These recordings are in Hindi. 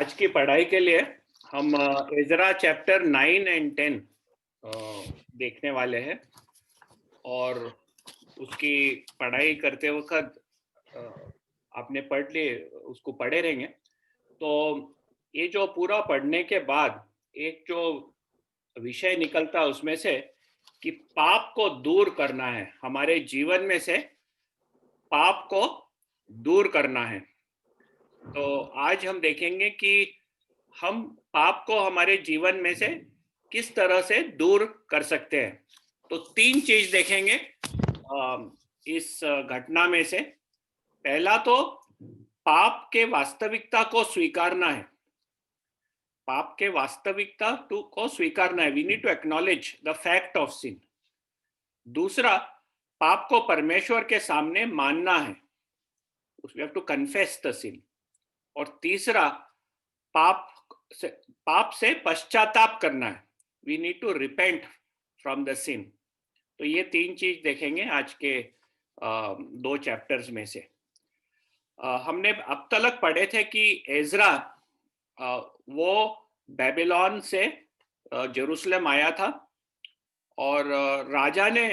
आज की पढ़ाई के लिए हम एजरा चैप्टर 9 एंड 10 देखने वाले हैं और उसकी पढ़ाई करते वक्त आपने पढ़ लिए, उसको पढ़े रहेंगे। तो ये जो पूरा पढ़ने के बाद एक जो विषय निकलता है उसमें से कि पाप को दूर करना है, हमारे जीवन में से पाप को दूर करना है। तो आज हम देखेंगे कि हम पाप को हमारे जीवन में से किस तरह से दूर कर सकते हैं। तो तीन चीज देखेंगे इस घटना में से। पहला तो पाप के वास्तविकता को स्वीकारना है। पाप के वास्तविकता को स्वीकारना है। We need to acknowledge the fact of sin. दूसरा, पाप को परमेश्वर के सामने मानना है। We have to confess the sin. और तीसरा, पाप से पश्चाताप करना है। We need to repent from the sin. तो ये तीन चीज देखेंगे आज के दो चैप्टर्स में से। हमने अब तक पढ़े थे कि एजरा वो बेबीलोन से जेरूसलम आया था और राजा ने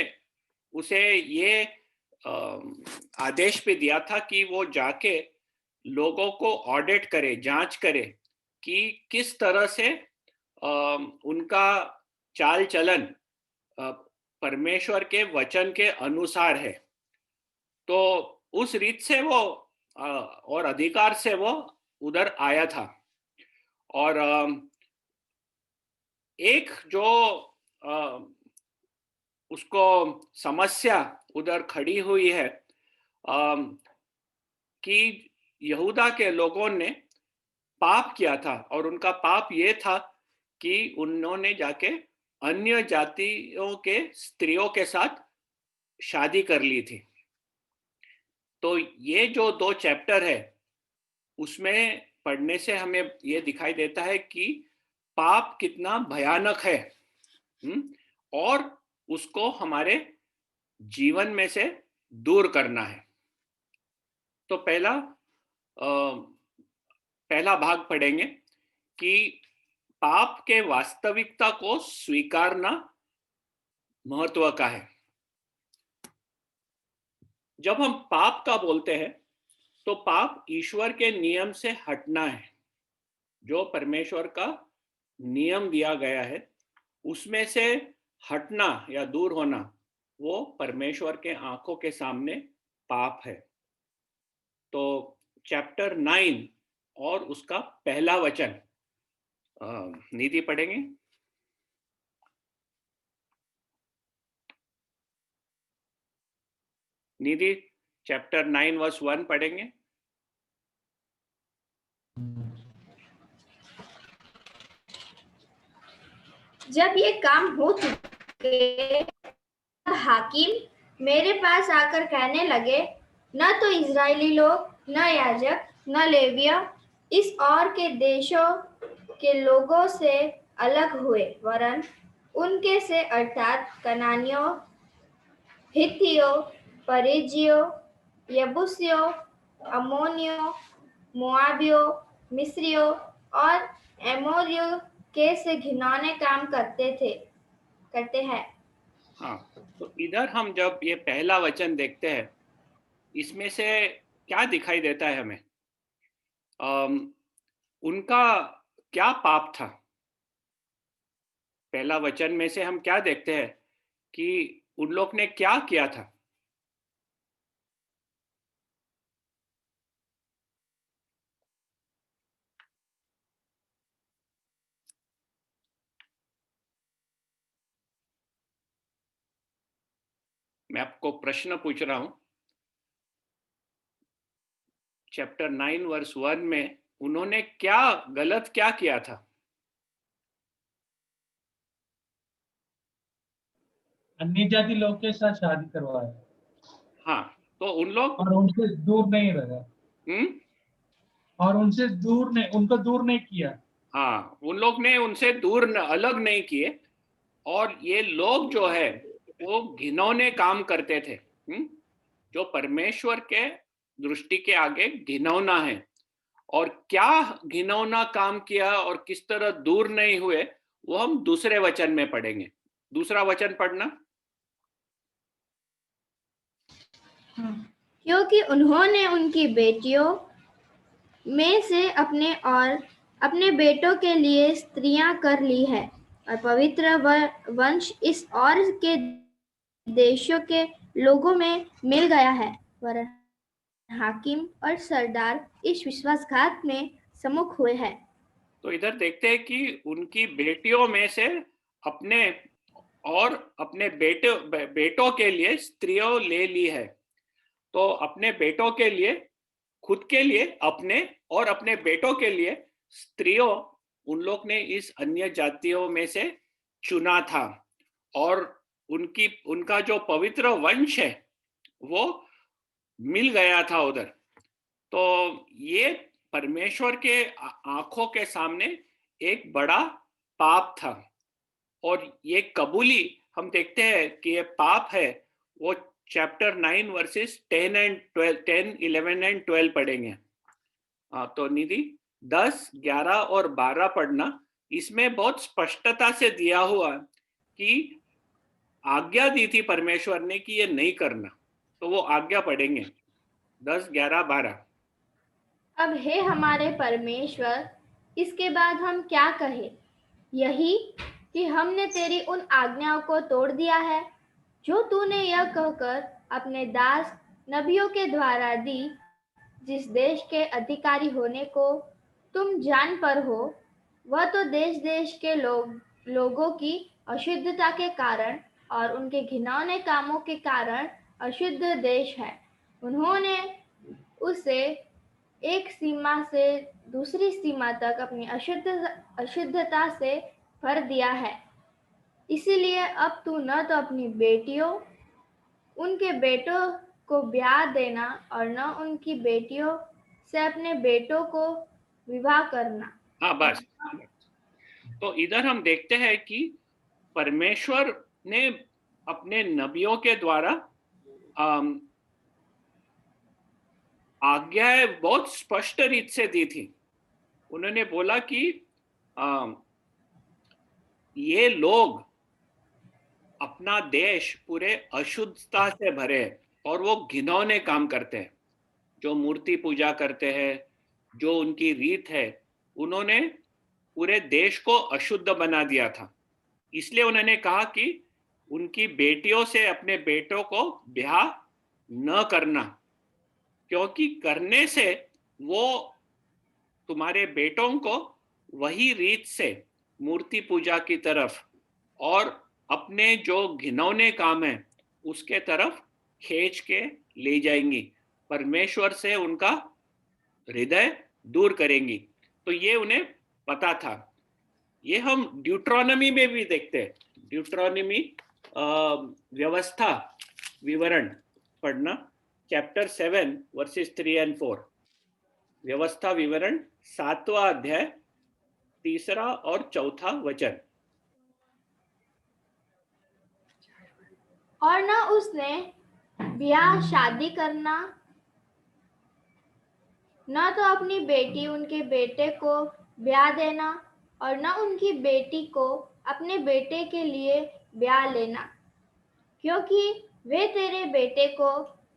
उसे ये आदेश भी दिया था कि वो जाके लोगों को ऑडिट करे, जांच करे कि किस तरह से उनका चाल चलन परमेश्वर के वचन के अनुसार है। तो उस रीत से वो और अधिकार से वो उधर आया था। और एक जो उसको समस्या उधर खड़ी हुई है कि यहूदा के लोगों ने पाप किया था और उनका पाप ये था कि उन्होंने जाके अन्य जातियों के स्त्रियों के साथ शादी कर ली थी। तो ये जो दो चैप्टर है उसमें पढ़ने से हमें ये दिखाई देता है कि पाप कितना भयानक है और उसको हमारे जीवन में से दूर करना है। तो पहला भाग पढ़ेंगे कि पाप के वास्तविकता को स्वीकारना महत्व का है। जब हम पाप का बोलते हैं तो पाप ईश्वर के नियम से हटना है। जो परमेश्वर का नियम दिया गया है उसमें से हटना या दूर होना, वो परमेश्वर के आंखों के सामने पाप है। तो चैप्टर 9 और उसका पहला वचन निधि पढ़ेंगे। निधि चैप्टर 9 वर्स 1 पढ़ेंगे। जब ये काम हो चुके, हाकिम मेरे पास आकर कहने लगे, न तो इजरायली लोग, न याजक, न लेविया इस और के देशों के लोगों से अलग हुए, वरन उनके से अर्थात कनानियों, हित्तियों, परिज्जियों, यबूसियों, अम्मोनियों, मोआबियों, मिस्रियों और एमोरियों के से घिनौने काम करते हैं। हाँ, तो इधर हम जब ये पहला वचन देखते हैं इसमें से क्या दिखाई देता है हमें? उनका क्या पाप था? पहला वचन में से हम क्या देखते हैं कि उन लोग ने क्या किया था? मैं आपको प्रश्न पूछ रहा हूं। चैप्टर 9 वर्स 1 में उन्होंने गलत क्या किया था? अन्य जाति लोग के साथ शादी करवाया। हाँ, तो उन लोग और उनसे दूर नहीं रहा। और उनसे उनको दूर नहीं किया। हाँ, उन लोग ने उनसे अलग नहीं किए। और ये लोग जो है वो घिनौने काम करते थे, जो परमेश्वर के दृष्टि के आगे घिनौना है। और क्या घिनौना काम किया और किस तरह दूर नहीं हुए, वो हम दूसरे वचन में पढ़ेंगे। दूसरा वचन पढ़ना। क्योंकि उन्होंने उनकी बेटियों में से अपने और अपने बेटों के लिए स्त्रियां कर ली है, और पवित्र वंश इस और के देशों के लोगों में मिल गया है, वरन हाकिम और सरदार इस विश्वासघात में सम्मुख हुए हैं। तो इधर देखते हैं कि उनकी बेटियों में से अपने और अपने बेटों के लिए स्त्रियों ले ली है। तो अपने बेटों के लिए, खुद के लिए अपने और अपने बेटों के लिए स्त्रियों उन लोग ने इस अन्य जातियों में से चुना था, और उनका जो पवित्र वंश है वो मिल गया था उधर। तो ये परमेश्वर के आंखों के सामने एक बड़ा पाप था, और ये कबूली हम देखते हैं कि ये पाप है, वो चैप्टर 9 वर्सेस 10 एंड 12, 10, 11 एंड 12 पढ़ेंगे। तो निधि 10, 11 और 12 पढ़ना। इसमें बहुत स्पष्टता से दिया हुआ कि आज्ञा दी थी परमेश्वर ने कि ये नहीं करना, तो वो आज्ञा पढ़ेंगे 10, 11, 12। अब हे हमारे परमेश्वर, इसके बाद हम क्या कहें? यही कि हमने तेरी उन आज्ञाओं को तोड़ दिया है जो तूने यह कहकर अपने दास नबियों के द्वारा दी, जिस देश के अधिकारी होने को तुम जान पर हो, वह तो देश देश के लोगों की अशुद्धता के कारण और उनके घिनौने कामों के कारण अशुद्ध देश है। उन्होंने उसे एक सीमा से दूसरी सीमा तक अपनी अशुद्धता से भर दिया है। इसीलिए अब तू न तो अपनी बेटियों उनके बेटों को ब्याह देना और न उनकी बेटियों से अपने बेटों को विवाह करना। हाँ बस। तो इधर हम देखते हैं कि परमेश्वर ने अपने नबियों के द्वारा आज्ञाएं बहुत स्पष्ट रीत से दी थी। उन्होंने बोला कि ये लोग अपना देश पूरे अशुद्धता से भरे और वो घिनौने काम करते हैं, जो मूर्ति पूजा करते हैं, जो उनकी रीत है, उन्होंने पूरे देश को अशुद्ध बना दिया था। इसलिए उन्होंने कहा कि उनकी बेटियों से अपने बेटों को ब्याह न करना, क्योंकि करने से वो तुम्हारे बेटों को वही रीत से मूर्ति पूजा की तरफ और अपने जो घिनौने काम है उसके तरफ खींच के ले जाएंगी, परमेश्वर से उनका हृदय दूर करेंगी। तो ये उन्हें पता था। ये हम ड्यूट्रोनॉमी में भी देखते हैं। ड्यूट्रोनॉमी व्यवस्था विवरण पढ़ना, चैप्टर 7 वर्सेस 3 एंड 4। व्यवस्था विवरण 7वां अध्याय 3 और 4 वचन। और न उसने ब्याह शादी करना, न तो अपनी बेटी उनके बेटे को ब्याह देना और न उनकी बेटी को अपने बेटे के लिए ब्याह लेना, क्योंकि वे तेरे बेटे को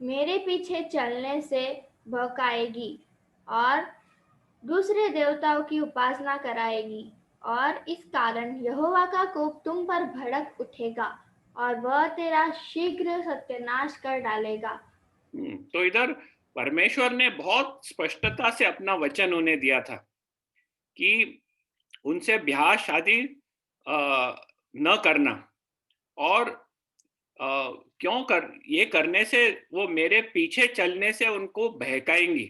मेरे पीछे चलने से भड़काएगी और दूसरे देवताओं की उपासना कराएगी, और इस कारण यहोवा का कोप तुम पर भड़क उठेगा और वह तेरा शीघ्र सत्यानाश कर डालेगा। तो इधर परमेश्वर ने बहुत स्पष्टता से अपना वचन उन्हें दिया था कि उनसे ब्याह शादी न करना, और क्यों ये करने से वो मेरे पीछे चलने से उनको बहकाएंगी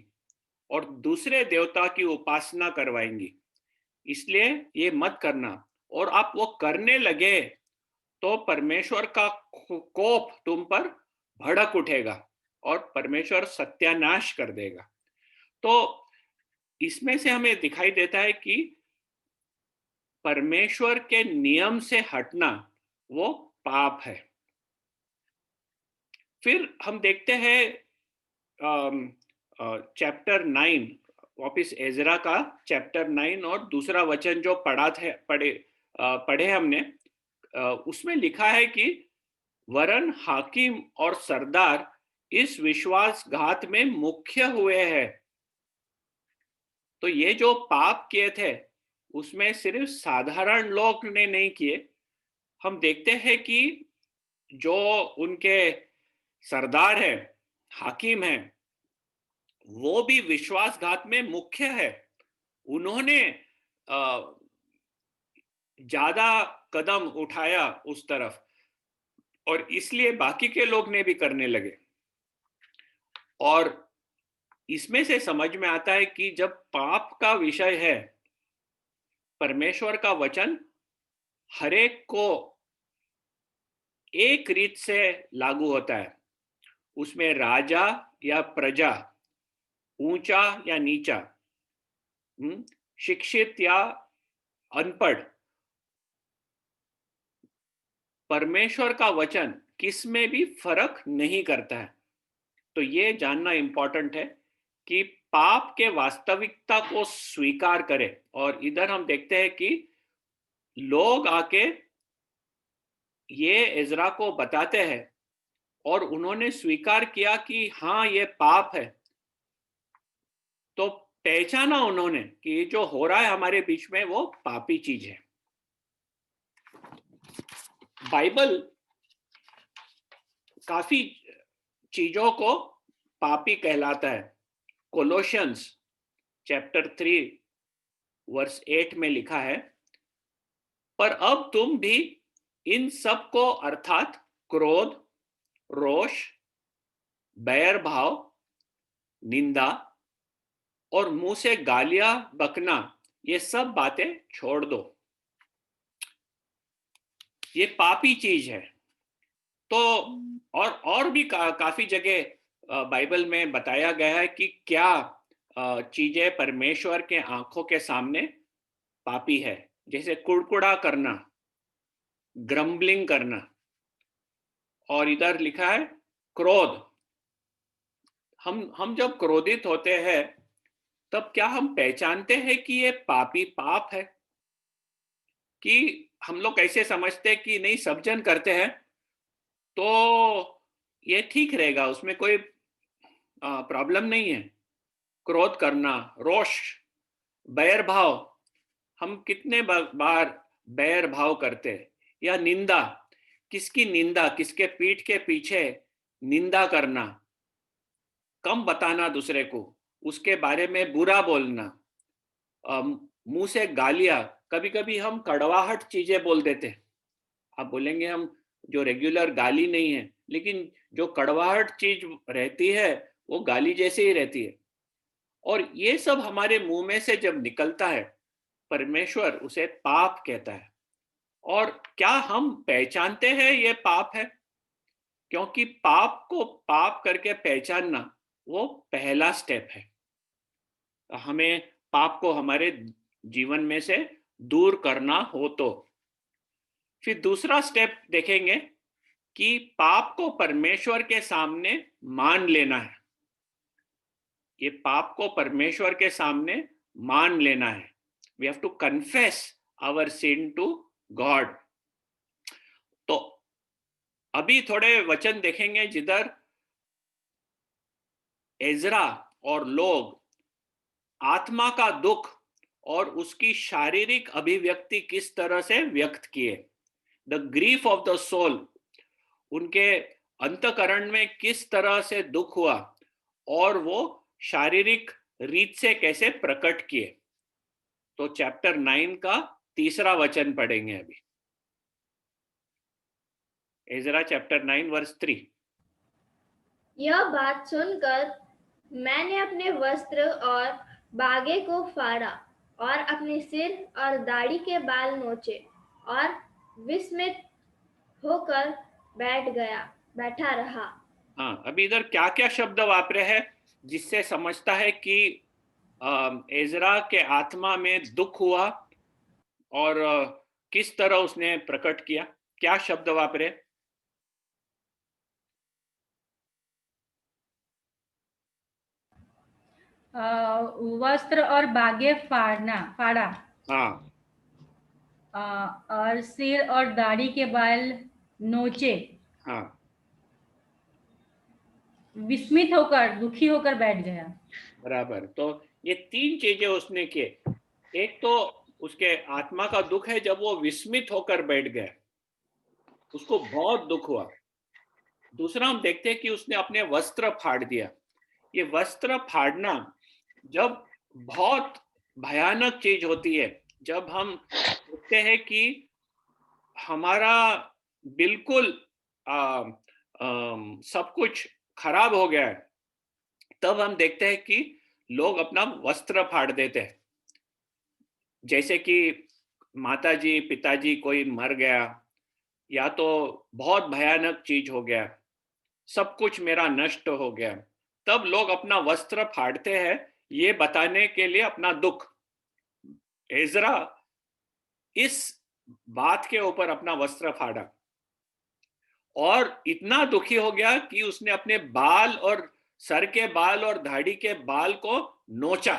और दूसरे देवता की उपासना करवाएंगी, इसलिए ये मत करना। और आप वो करने लगे तो परमेश्वर का कोप तुम पर भड़क उठेगा और परमेश्वर सत्यानाश कर देगा। तो इसमें से हमें दिखाई देता है कि परमेश्वर के नियम से हटना वो पाप है। फिर हम देखते हैं चैप्टर 9 वापिस एजरा का चैप्टर 9 और दूसरा वचन जो पढ़े हमने, उसमें लिखा है कि वरन हाकिम और सरदार इस विश्वासघात में मुख्य हुए हैं। तो ये जो पाप किए थे उसमें सिर्फ साधारण लोग ने नहीं किए। हम देखते हैं कि जो उनके सरदार है, हाकिम है, वो भी विश्वासघात में मुख्य है। उन्होंने ज्यादा कदम उठाया उस तरफ, और इसलिए बाकी के लोग ने भी करने लगे। और इसमें से समझ में आता है कि जब पाप का विषय है, परमेश्वर का वचन हरेक को एक रीत से लागू होता है। उसमें राजा या प्रजा, ऊंचा या नीचा, शिक्षित या अनपढ़, परमेश्वर का वचन किस में भी फर्क नहीं करता है। तो ये जानना इंपॉर्टेंट है कि पाप के वास्तविकता को स्वीकार करें। और इधर हम देखते हैं कि लोग आके ये इज़रा को बताते हैं और उन्होंने स्वीकार किया कि हाँ ये पाप है। तो पहचाना उन्होंने कि ये जो हो रहा है हमारे बीच में वो पापी चीज है। बाइबल काफी चीजों को पापी कहलाता है। कोलोशियंस चैप्टर 3 वर्स 8 में लिखा है, पर अब तुम भी इन सब को अर्थात क्रोध, रोष, बैर भाव, निंदा और मुंह से गालियां बकना, ये सब बातें छोड़ दो। ये पापी चीज है। तो और भी काफी जगह बाइबल में बताया गया है कि क्या चीजें परमेश्वर के आंखों के सामने पापी है। जैसे कुड़कुड़ा करना, ग्रम्बलिंग करना, और इधर लिखा है क्रोध। हम जब क्रोधित होते हैं तब क्या हम पहचानते हैं कि ये पापी पाप है? कि हम लोग कैसे समझते हैं कि नहीं, सब जन करते हैं तो ये ठीक रहेगा, उसमें कोई प्रॉब्लम नहीं है। क्रोध करना, रोष, बैर भाव, हम कितने बार बैर भाव करते हैं। या निंदा, किसकी निंदा, किसके पीठ के पीछे निंदा करना, कम बताना दूसरे को, उसके बारे में बुरा बोलना, मुंह से गालियां। कभी कभी हम कड़वाहट चीजें बोल देते हैं। आप बोलेंगे हम जो रेगुलर गाली नहीं है, लेकिन जो कड़वाहट चीज रहती है वो गाली जैसे ही रहती है। और ये सब हमारे मुंह में से जब निकलता है, परमेश्वर उसे पाप कहता है। और क्या हम पहचानते हैं ये पाप है? क्योंकि पाप को पाप करके पहचानना वो पहला स्टेप है। हमें पाप को हमारे जीवन में से दूर करना हो तो फिर दूसरा स्टेप देखेंगे कि पाप को परमेश्वर के सामने मान लेना है। ये पाप को परमेश्वर के सामने मान लेना है। We have to confess our sin to God. तो अभी थोड़े वचन देखेंगे जिधर एजरा और लोग आत्मा का दुख और उसकी शारीरिक अभिव्यक्ति किस तरह से व्यक्त किए। The grief of the soul, उनके अंतकरण में किस तरह से दुख हुआ और वो शारीरिक रीत से कैसे प्रकट किए। तो चैप्टर 9 का तीसरा वचन पढ़ेंगे अभी। Ezra chapter 9 verse 3। यह बात सुनकर मैंने अपने वस्त्र और बागे को फाड़ा और अपने सिर और दाढ़ी के बाल नोचे और विस्मित होकर बैठा रहा। हाँ, अभी इधर क्या क्या शब्द वापरे हैं जिससे समझता है कि एजरा के आत्मा में दुख हुआ और किस तरह उसने प्रकट किया। क्या शब्द वापरे? वस्त्र और बागे फाड़ा। हाँ, और सिर और दाढ़ी के बाल नोचे। हाँ, विस्मित होकर, दुखी होकर बैठ गया। बराबर। तो ये 3 चीजें उसने किए। एक तो उसके आत्मा का दुख है, जब वो विस्मित होकर बैठ गया, उसको बहुत दुख हुआ। दूसरा हम देखते हैं कि उसने अपने वस्त्र फाड़ दिया। ये वस्त्र फाड़ना जब बहुत भयानक चीज होती है, जब हम देखते हैं कि हमारा बिल्कुल सब कुछ खराब हो गया है, तब हम देखते हैं कि लोग अपना वस्त्र फाड़ देते हैं। जैसे कि माताजी पिताजी कोई मर गया, या तो बहुत भयानक चीज हो गया, सब कुछ मेरा नष्ट हो गया, तब लोग अपना वस्त्र फाड़ते हैं, ये बताने के लिए अपना दुख। एजरा इस बात के ऊपर अपना वस्त्र फाड़ा और इतना दुखी हो गया कि उसने अपने बाल और सर के बाल और दाढ़ी के बाल को नोचा।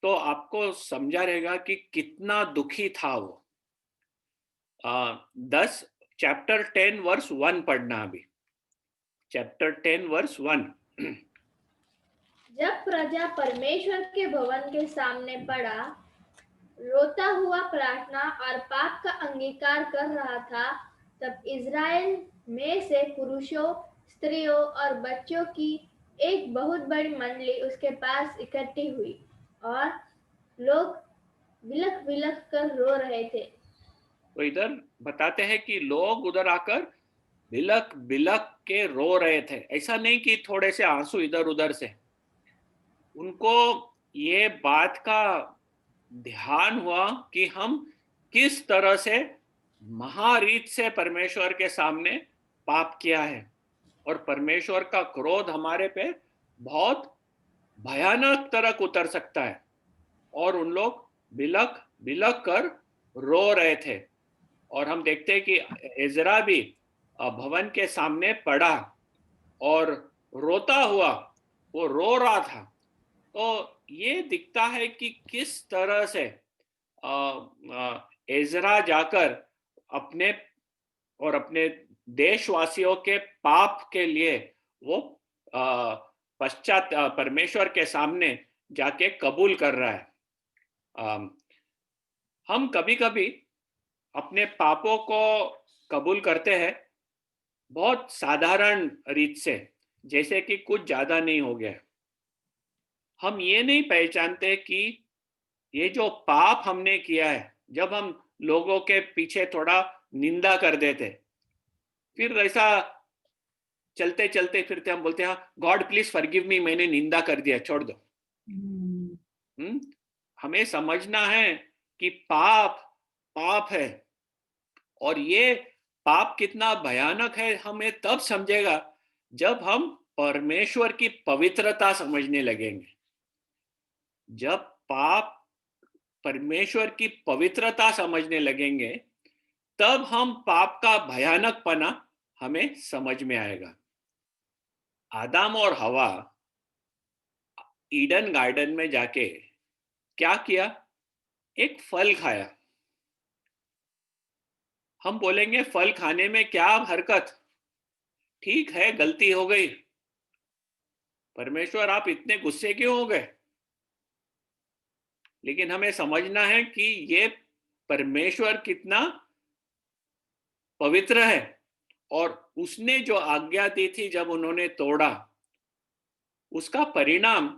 तो आपको समझा रहेगा कि कितना दुखी था वो। 10 चैप्टर 10 वर्स 1 पढ़ना अभी। Chapter 10 verse 1। जब प्रजा परमेश्वर के भवन के सामने पड़ा, रोता हुआ प्रार्थना और पाप का अंगीकार कर रहा था, तब इज़राइल में से पुरुषों, स्त्रियों और बच्चों की एक बहुत बड़ी मंडली उसके पास इकट्ठी हुई और लोग बिलख बिलख कर रो रहे थे। तो इधर बताते हैं कि लोग उधर आकर बिलक बिलक के रो रहे थे। ऐसा नहीं कि थोड़े से आंसू इधर उधर से, उनको ये बात का ध्यान हुआ कि हम किस तरह से महारीत से परमेश्वर के सामने पाप किया है और परमेश्वर का क्रोध हमारे पे बहुत भयानक तरह उतर सकता है। और उन लोग बिलक बिलक कर रो रहे थे। और हम देखते हैं कि एजरा भी भवन के सामने पड़ा और रोता हुआ वो रो रहा था। तो ये दिखता है कि किस तरह से एजरा जाकर अपने और अपने देशवासियों के पाप के लिए वो पश्चात परमेश्वर के सामने जाके कबूल कर रहा है। हम कभी कभी अपने पापों को कबूल करते हैं बहुत साधारण रीत से, जैसे कि कुछ ज्यादा नहीं हो गया। हम ये नहीं पहचानते कि ये जो पाप हमने किया है, जब हम लोगों के पीछे थोड़ा निंदा कर देते, फिर ऐसा चलते चलते फिरते हम बोलते हैं गॉड प्लीज फॉरगिव मी, मैंने निंदा कर दिया, छोड़ दो। हमें समझना है कि पाप पाप है, और ये पाप कितना भयानक है हमें तब समझेगा जब हम परमेश्वर की पवित्रता समझने लगेंगे। जब पाप परमेश्वर की पवित्रता समझने लगेंगे, तब हम पाप का भयानकपना हमें समझ में आएगा। आदम और हवा ईडन गार्डन में जाके क्या किया? एक फल खाया। हम बोलेंगे फल खाने में क्या हरकत, ठीक है गलती हो गई, परमेश्वर आप इतने गुस्से क्यों हो गए? लेकिन हमें समझना है कि ये परमेश्वर कितना पवित्र है, और उसने जो आज्ञा दी थी जब उन्होंने तोड़ा, उसका परिणाम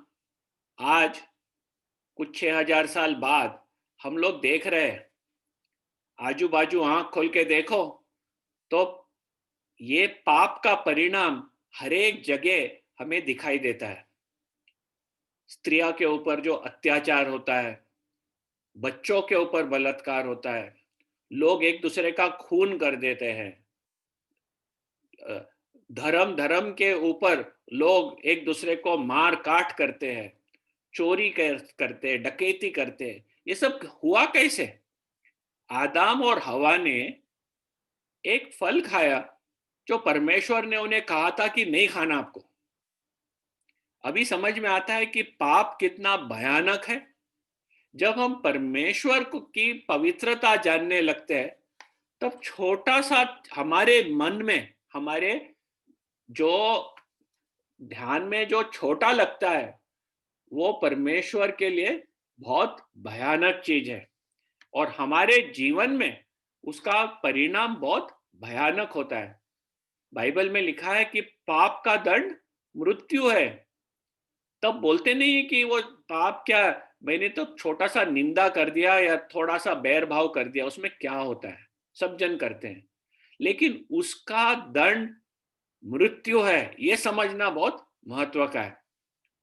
आज कुछ 6000 साल बाद हम लोग देख रहे हैं। आजू बाजू आंख खोल के देखो तो ये पाप का परिणाम हर एक जगह हमें दिखाई देता है। स्त्रियों के ऊपर जो अत्याचार होता है, बच्चों के ऊपर बलात्कार होता है, लोग एक दूसरे का खून कर देते हैं, धर्म धर्म के ऊपर लोग एक दूसरे को मार काट करते हैं, चोरी करते हैं, डकैती करते हैं। ये सब हुआ कैसे? आदम और हवा ने एक फल खाया जो परमेश्वर ने उन्हें कहा था कि नहीं खाना आपको। अभी समझ में आता है कि पाप कितना भयानक है। जब हम परमेश्वर की पवित्रता जानने लगते हैं, तब छोटा सा हमारे मन में, हमारे जो ध्यान में जो छोटा लगता है, वो परमेश्वर के लिए बहुत भयानक चीज है, और हमारे जीवन में उसका परिणाम बहुत भयानक होता है। बाइबल में लिखा है कि पाप का दंड मृत्यु है। तब बोलते नहीं है कि वो पाप क्या, मैंने तो छोटा सा निंदा कर दिया या थोड़ा सा बैर भाव कर दिया, उसमें क्या होता है, सब जन करते हैं। लेकिन उसका दंड मृत्यु है, ये समझना बहुत महत्व का है।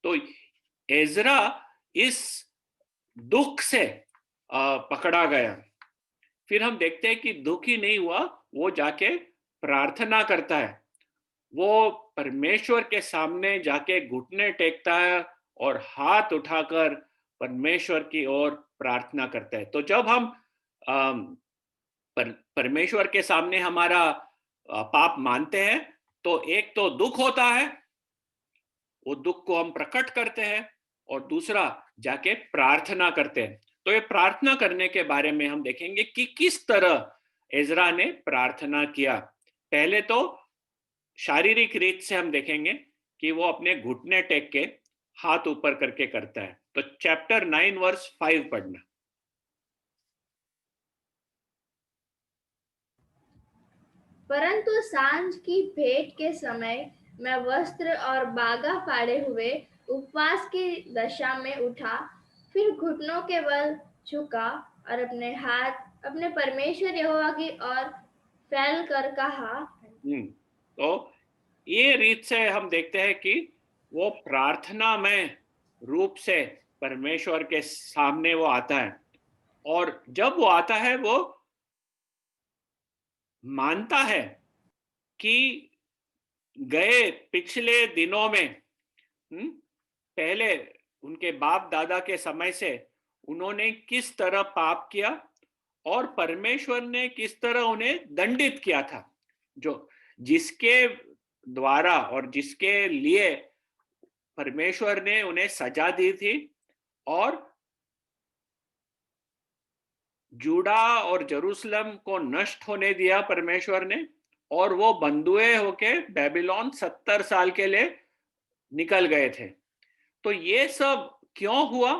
तो एजरा इस दुख से पकड़ा गया। फिर हम देखते हैं कि दुख ही नहीं हुआ, वो जाके प्रार्थना करता है। वो परमेश्वर के सामने जाके घुटने टेकता है और हाथ उठाकर परमेश्वर की ओर प्रार्थना करता है। तो जब हम परमेश्वर के सामने हमारा पाप मानते हैं, तो एक तो दुख होता है, वो दुख को हम प्रकट करते हैं, और दूसरा जाके प्रार्थना करते हैं। तो ये प्रार्थना करने के बारे में हम देखेंगे कि किस तरह एजरा ने प्रार्थना किया। पहले तो शारीरिक रीत से हम देखेंगे कि वो अपने घुटने टेक के हाथ ऊपर करके करता है। तो चैप्टर 9 वर्स 5 पढ़ना। परंतु सांझ की भेंट के समय मैं वस्त्र और बागा फाड़े हुए उपवास की दशा में उठा, फिर घुटनों के बल झुका और अपने हाथ अपने परमेश्वर यहोवा की ओर फैल कर कहा। तो ये रीत से हम देखते हैं कि वो प्रार्थना में रूप से परमेश्वर के सामने वो आता है, और जब वो आता है वो मानता है कि गए पिछले दिनों में पहले उनके बाप दादा के समय से उन्होंने किस तरह पाप किया और परमेश्वर ने किस तरह उन्हें दंडित किया था, जो जिसके द्वारा और जिसके लिए परमेश्वर ने उन्हें सजा दी थी, और जूडा और जेरूसलम को नष्ट होने दिया परमेश्वर ने, और वो बंधुए होके बेबीलोन 70 साल के लिए निकल गए थे। तो ये सब क्यों हुआ,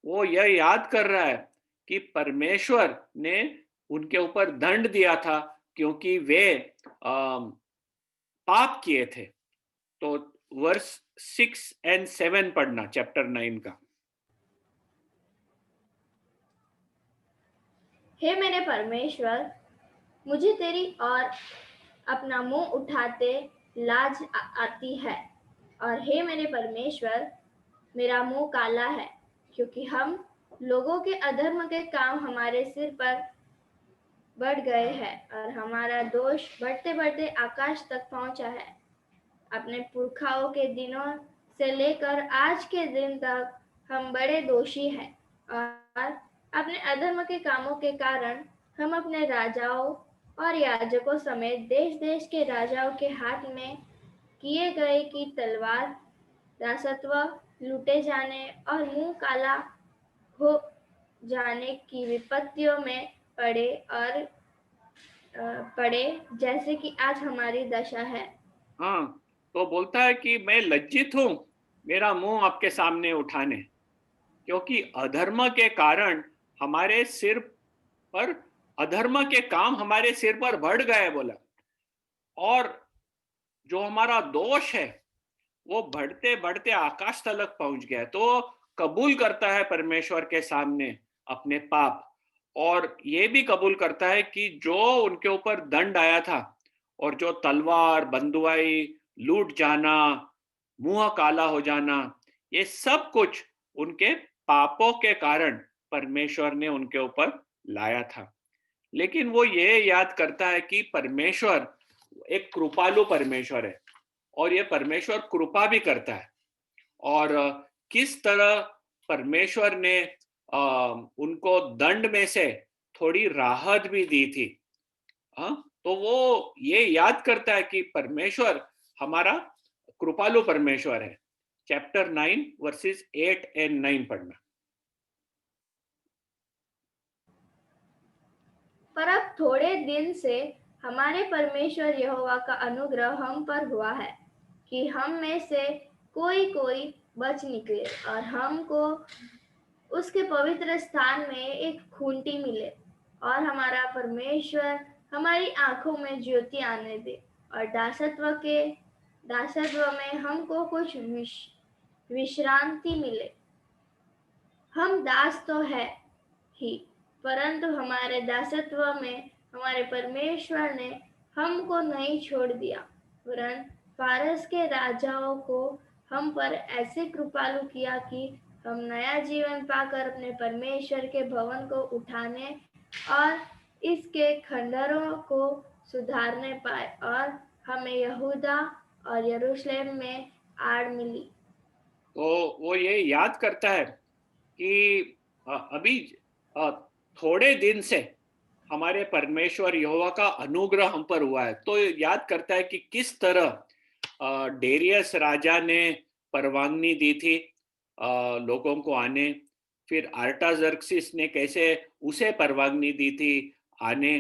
वो यह याद कर रहा है कि परमेश्वर ने उनके ऊपर दंड दिया था क्योंकि वे पाप किए थे। तो वर्स 6 और 7 पढ़ना चैप्टर 9 का। हे मेरे परमेश्वर, मुझे तेरी ओर अपना मुंह उठाते लाज आती है, और हे मेरे परमेश्वर, मेरा मुंह काला है, क्योंकि हम लोगों के अधर्म के काम हमारे सिर पर बढ़ गए हैं, और हमारा दोष बढ़ते बढ़ते आकाश तक पहुंचा है। अपने पुरखाओं के दिनों से लेकर आज के दिन तक हम बड़े दोषी हैं, और अपने अधर्म के कामों के कारण हम अपने राजाओं और याजकों समेत देश देश के राजाओं के हाथ में किए गए की तलवार, दासत्व, लूटे जाने और मुंह काला हो जाने की विपत्तियों में पड़े, जैसे कि आज हमारी दशा है। हाँ, तो बोलता है कि मैं लज्जित हूं मेरा मुंह आपके सामने उठाने, क्योंकि अधर्म के कारण हमारे सिर पर, अधर्म के काम हमारे सिर पर बढ़ गए बोला, और जो हमारा दोष है वो बढ़ते बढ़ते आकाश तलक पहुंच गया। तो कबूल करता है परमेश्वर के सामने अपने पाप, और ये भी कबूल करता है कि जो उनके ऊपर दंड आया था, और जो तलवार, बंदुआई, लूट जाना, मुंह काला हो जाना, ये सब कुछ उनके पापों के कारण परमेश्वर ने उनके ऊपर लाया था। लेकिन वो ये याद करता है कि परमेश्वर एक कृपालु परमेश्वर है, और ये परमेश्वर कृपा भी करता है, और किस तरह परमेश्वर ने उनको दंड में से थोड़ी राहत भी दी थी। तो वो ये याद करता है कि परमेश्वर हमारा कृपालु परमेश्वर है। चैप्टर 9 वर्सेस 8 and 9 पढ़ना। पर अब थोड़े दिन से हमारे परमेश्वर यहोवा का अनुग्रह हम पर हुआ है कि हम में से कोई बच निकले और हमको उसके पवित्र स्थान में एक खूंटी मिले, और हमारा परमेश्वर हमारी आंखों में ज्योति आने दे, और दासत्व में हमको कुछ विश्रांति मिले। हम दास तो है ही, परंतु हमारे दासत्व में हमारे परमेश्वर ने हमको नहीं छोड़ दिया, वरन फारस के राजाओं को हम पर ऐसे कृपालु किया कि हम नया जीवन पाकर अपने परमेश्वर के भवन को उठाने और इसके खंडरों को सुधारने पाए, और हमें यहूदा और यरूशलेम में आड़ मिली। तो वो ये याद करता है कि अभी थोड़े दिन से हमारे परमेश्वर यहोवा का अनुग्रह हम पर हुआ है। तो याद करता है कि किस तरह डेरियस राजा ने परवानगी दी थी लोगों को आने, फिर आर्टाजर्क्सिस ने कैसे उसे परवानगी दी थी आने।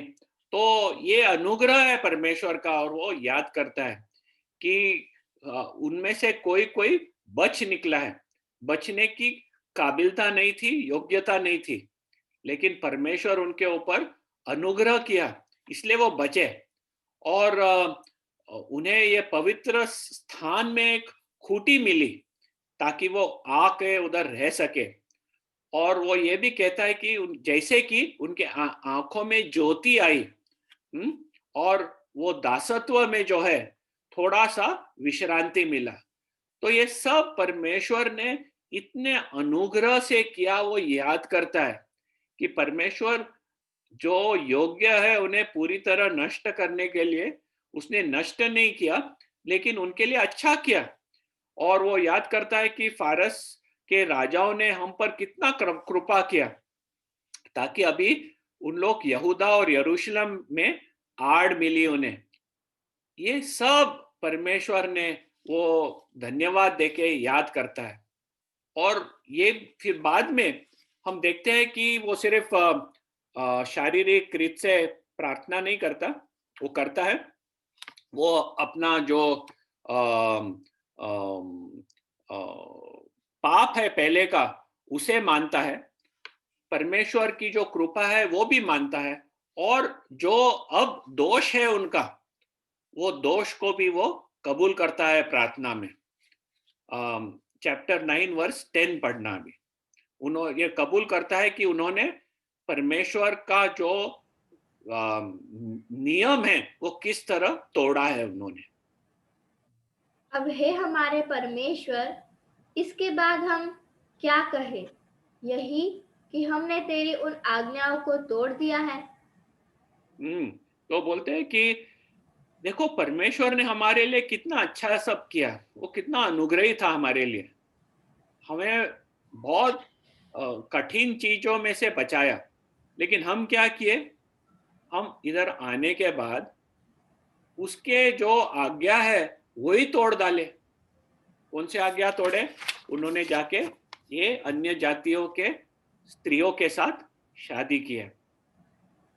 तो ये अनुग्रह है परमेश्वर का, और वो याद करता है कि उनमें से कोई बच निकला है। बचने की काबिलता नहीं थी, योग्यता नहीं थी, लेकिन परमेश्वर उनके ऊपर अनुग्रह किया, इसलिए वो बचे, और उन्हें ये पवित्र स्थान में एक खूंटी मिली ताकि वो आके उधर रह सके। और वो ये भी कहता है कि जैसे कि उनके आंखों में ज्योति आई, और वो दासत्व में जो है थोड़ा सा विश्रांति मिला। तो ये सब परमेश्वर ने इतने अनुग्रह से किया। वो याद करता है कि परमेश्वर जो योग्य है उन्हें पूरी तरह नष्ट करने के लिए उसने नष्ट नहीं किया, लेकिन उनके लिए अच्छा किया। और वो याद करता है कि फारस के राजाओं ने हम पर कितना कृपा किया, ताकि अभी उन लोग यहूदा और यरूशलेम में आड़ मिली उन्हें। ये सब परमेश्वर ने वो धन्यवाद देके याद करता है। और ये फिर बाद में हम देखते हैं कि वो सिर्फ शारीरिक रीत से प्रार्थना नहीं करता, वो करता है, वो अपना जो पाप है पहले का उसे मानता है, परमेश्वर की जो कृपा है वो भी मानता है, और जो अब दोष है उनका वो दोष को भी वो कबूल करता है प्रार्थना में। चैप्टर 9 वर्स 10 पढ़ना। अभी उन्होंने ये कबूल करता है कि उन्होंने परमेश्वर का जो नियम है वो किस तरह तोड़ा है उन्होंने। अब हे हमारे परमेश्वर, इसके बाद हम क्या कहें? यही कि हमने तेरी उन आज्ञाओं को तोड़ दिया है। तो बोलते हैं कि देखो परमेश्वर ने हमारे लिए कितना अच्छा सब किया, वो कितना अनुग्रही था हमारे लिए, हमें बहुत कठिन चीजों में से बचाया। लेकिन हम क्या किए, हम इधर आने के बाद उसके जो आज्ञा है वही तोड़ डाले। कौन से आज्ञा तोड़े? उन्होंने जाके ये अन्य जातियों के स्त्रियों के साथ शादी की है।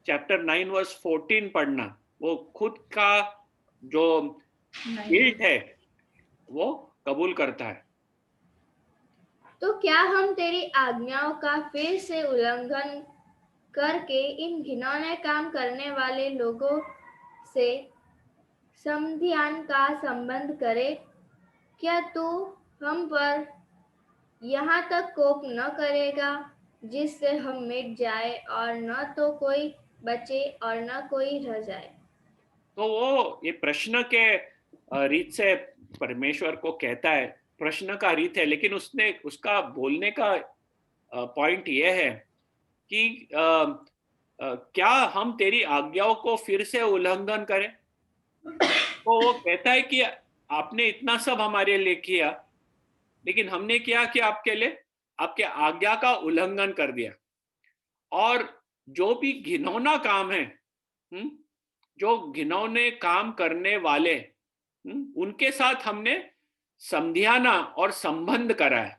चैप्टर 9 वर्स 14 पढ़ना। वो खुद का जो गिल्ट है वो कबूल करता है। तो क्या हम तेरी आज्ञाओं का फिर से उल्लंघन करके इन घिनौने काम करने वाले लोगों से समध्यान का संबंध करें? क्या तू हम पर यहाँ तक कोप न करेगा जिससे हम मिट जाए, और न तो कोई बचे और न कोई रह जाए? तो वो ये प्रश्न के रीत से परमेश्वर को कहता है, प्रश्न का रीत है, लेकिन उसने उसका बोलने का पॉइंट ये है कि क्या हम तेरी आज्ञाओं को फिर से उल्लंघन करें? तो वो कहता है कि आपने इतना सब हमारे लिए किया, लेकिन हमने क्या किया आपके लिए? आपके आज्ञा का उल्लंघन कर दिया। और जो भी घिनौना काम है, जो घिनौने काम करने वाले, उनके साथ हमने समझाना और संबंध कराया।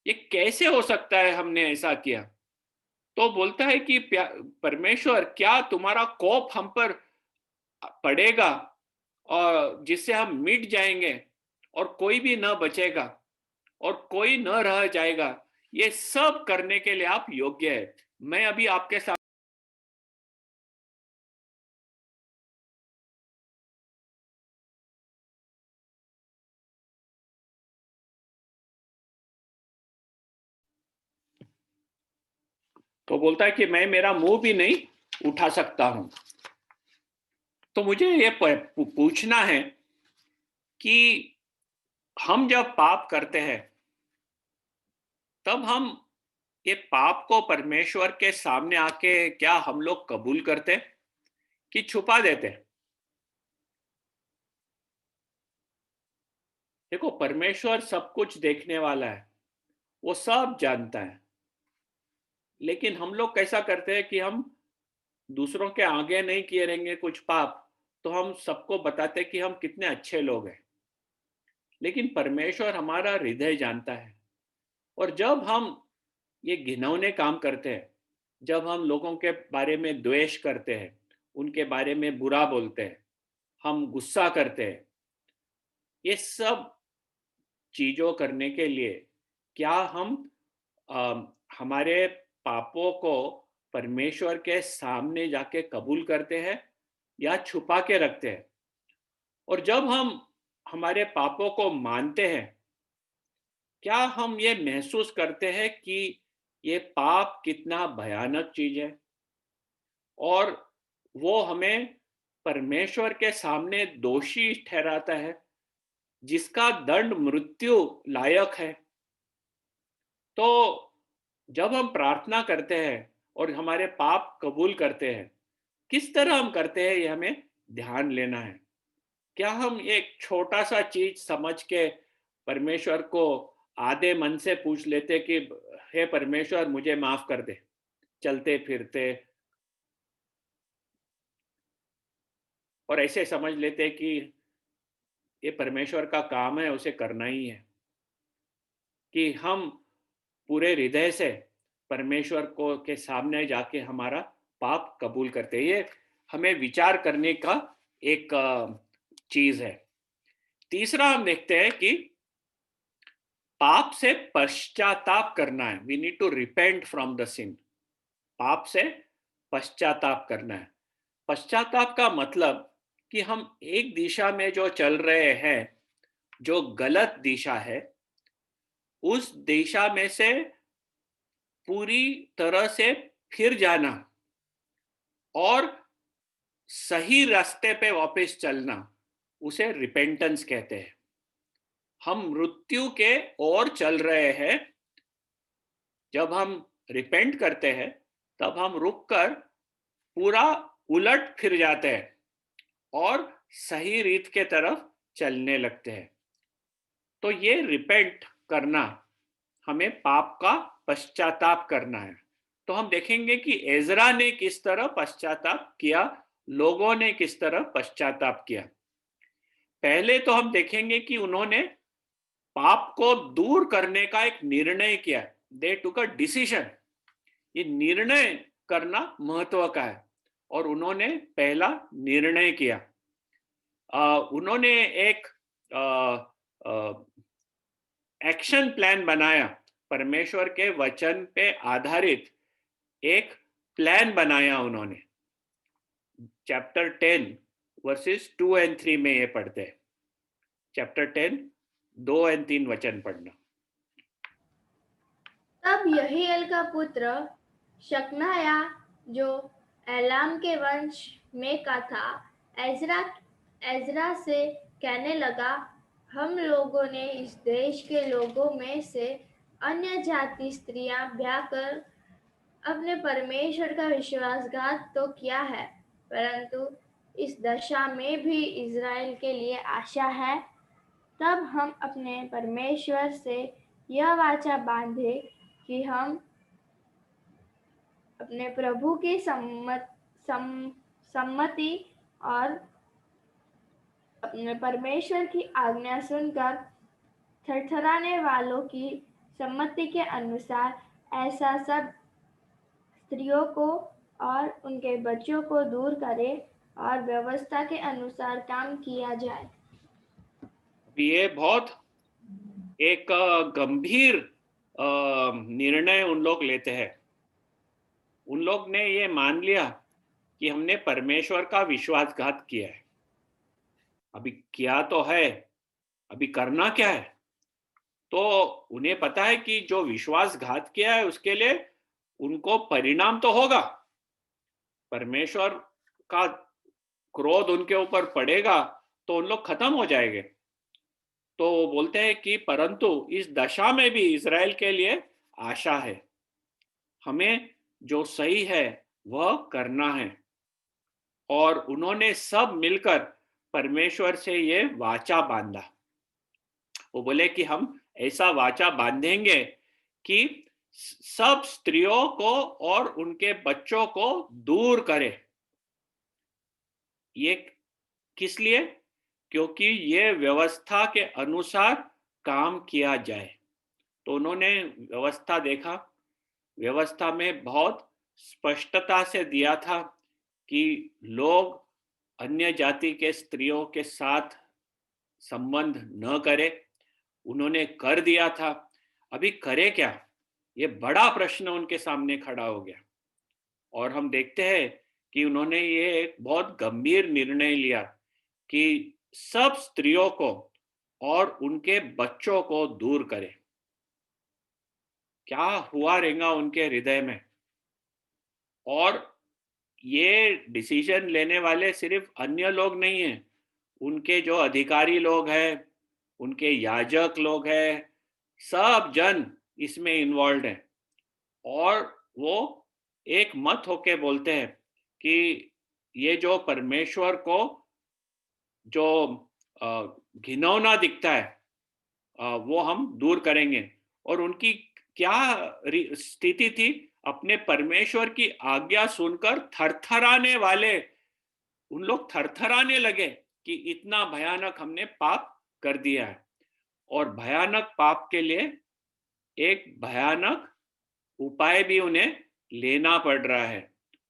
ये कैसे हो सकता है, हमने ऐसा किया? तो बोलता है कि परमेश्वर, क्या तुम्हारा कोप हम पर पड़ेगा और जिससे हम मिट जाएंगे और कोई भी न बचेगा और कोई न रह जाएगा? ये सब करने के लिए आप योग्य है। मैं अभी आपके साथ तो बोलता है कि मैं मेरा मुंह भी नहीं उठा सकता हूं। तो मुझे ये पूछना है कि हम जब पाप करते हैं तब हम ये पाप को परमेश्वर के सामने आके क्या हम लोग कबूल करते कि छुपा देते? देखो, परमेश्वर सब कुछ देखने वाला है, वो सब जानता है। लेकिन हम लोग कैसा करते हैं कि हम दूसरों के आगे नहीं किए रहेंगे कुछ पाप, तो हम सबको बताते कि हम कितने अच्छे लोग हैं। लेकिन परमेश्वर हमारा हृदय जानता है। और जब हम ये घिनौने काम करते हैं, जब हम लोगों के बारे में द्वेष करते हैं, उनके बारे में बुरा बोलते हैं, हम गुस्सा करते हैं, ये सब चीजों करने के लिए क्या हम हमारे पापों को परमेश्वर के सामने जाके कबूल करते हैं या छुपा के रखते हैं? और जब हम हमारे पापों को मानते हैं, क्या हम ये महसूस करते हैं कि ये पाप कितना भयानक चीज है और वो हमें परमेश्वर के सामने दोषी ठहराता है, जिसका दंड मृत्यु लायक है? तो जब हम प्रार्थना करते हैं और हमारे पाप कबूल करते हैं, किस तरह हम करते हैं, ये हमें ध्यान लेना है। क्या हम एक छोटा सा चीज समझ के परमेश्वर को आधे मन से पूछ लेते कि हे परमेश्वर, मुझे माफ कर दे, चलते फिरते, और ऐसे समझ लेते कि ये परमेश्वर का काम है, उसे करना ही है? कि हम पूरे हृदय से परमेश्वर को के सामने जाके हमारा पाप कबूल करते हैं? ये हमें विचार करने का एक चीज है। तीसरा हम देखते हैं कि पाप से पश्चाताप करना है। We need to repent from the sin. पाप से पश्चाताप करना है। पश्चाताप का मतलब कि हम एक दिशा में जो चल रहे हैं, जो गलत दिशा है, उस दिशा में से पूरी तरह से फिर जाना और सही रास्ते पे वापस चलना, उसे रिपेंटेंस कहते हैं। हम मृत्यु के ओर चल रहे हैं। जब हम रिपेंट करते हैं तब हम रुककर पूरा उलट फिर जाते हैं और सही रीत के तरफ चलने लगते हैं। तो ये रिपेंट करना, हमें पाप का पश्चाताप करना है। तो हम देखेंगे कि एजरा ने किस तरह पश्चाताप किया, लोगों ने किस तरह पश्चाताप किया। पहले तो हम देखेंगे कि उन्होंने पाप को दूर करने का एक निर्णय किया। दे टुक अ डिसीजन। ये निर्णय करना महत्व का है और उन्होंने पहला निर्णय किया। उन्होंने एक एक्शन प्लान बनाया। परमेश्वर के वचन पे आधारित एक प्लान बनाया उन्होंने। चैप्टर 10 वर्सेस 2 और 3 में ये पढ़ते हैं। चैप्टर 10 2 और 3 वचन पढ़ना। तब यहीएल का पुत्र शकनाया, जो एलाम के वंश में का था, एजरा से कहने लगा, हम लोगों ने इस देश के लोगों में से अन्य जाति स्त्रियां ब्याह कर अपने परमेश्वर का विश्वासघात तो किया है, परंतु इस दशा में भी इज़राइल के लिए आशा है। तब हम अपने परमेश्वर से यह वाचा बांधे कि हम अपने प्रभु की सम्मति और अपने परमेश्वर की आज्ञा सुनकर थरथराने वालों की सम्मति के अनुसार ऐसा सब स्त्रियों को और उनके बच्चों को दूर करे और व्यवस्था के अनुसार काम किया जाए। ये बहुत एक गंभीर निर्णय उन लोग लेते हैं। उन लोग ने ये मान लिया कि हमने परमेश्वर का विश्वासघात किया है। अभी किया तो है, अभी करना क्या है? तो उन्हें पता है कि जो विश्वासघात किया है उसके लिए उनको परिणाम तो होगा। परमेश्वर का क्रोध उनके ऊपर पड़ेगा तो उन लोग खत्म हो जाएंगे। तो वो बोलते हैं कि परंतु इस दशा में भी इजराइल के लिए आशा है। हमें जो सही है वह करना है। और उन्होंने सब मिलकर परमेश्वर से ये वाचा बांधा। वो बोले कि हम ऐसा वाचा बांधेंगे कि सब स्त्रियों को और उनके बच्चों को दूर करे। ये किस लिए? क्योंकि ये व्यवस्था के अनुसार काम किया जाए। तो उन्होंने व्यवस्था देखा। व्यवस्था में बहुत स्पष्टता से दिया था कि लोग अन्य जाति के स्त्रियों के साथ संबंध न करे। उन्होंने कर दिया था। अभी करे क्या? ये बड़ा प्रश्न उनके सामने खड़ा हो गया। और हम देखते हैं कि उन्होंने ये एक बहुत गंभीर निर्णय लिया कि सब स्त्रियों को और उनके बच्चों को दूर करे। क्या हुआ रहेगा उनके हृदय में? और ये डिसीजन लेने वाले सिर्फ अन्य लोग नहीं हैं, उनके जो अधिकारी लोग हैं, उनके याजक लोग हैं, सब जन इसमें इन्वॉल्व हैं। और वो एक मत होके बोलते हैं कि ये जो परमेश्वर को जो घिनौना दिखता है वो हम दूर करेंगे। और उनकी क्या स्थिति थी? अपने परमेश्वर की आज्ञा सुनकर थरथराने वाले, उन लोग थरथराने लगे कि इतना भयानक हमने पाप कर दिया है। और भयानक पाप के लिए एक भयानक उपाय भी उन्हें लेना पड़ रहा है।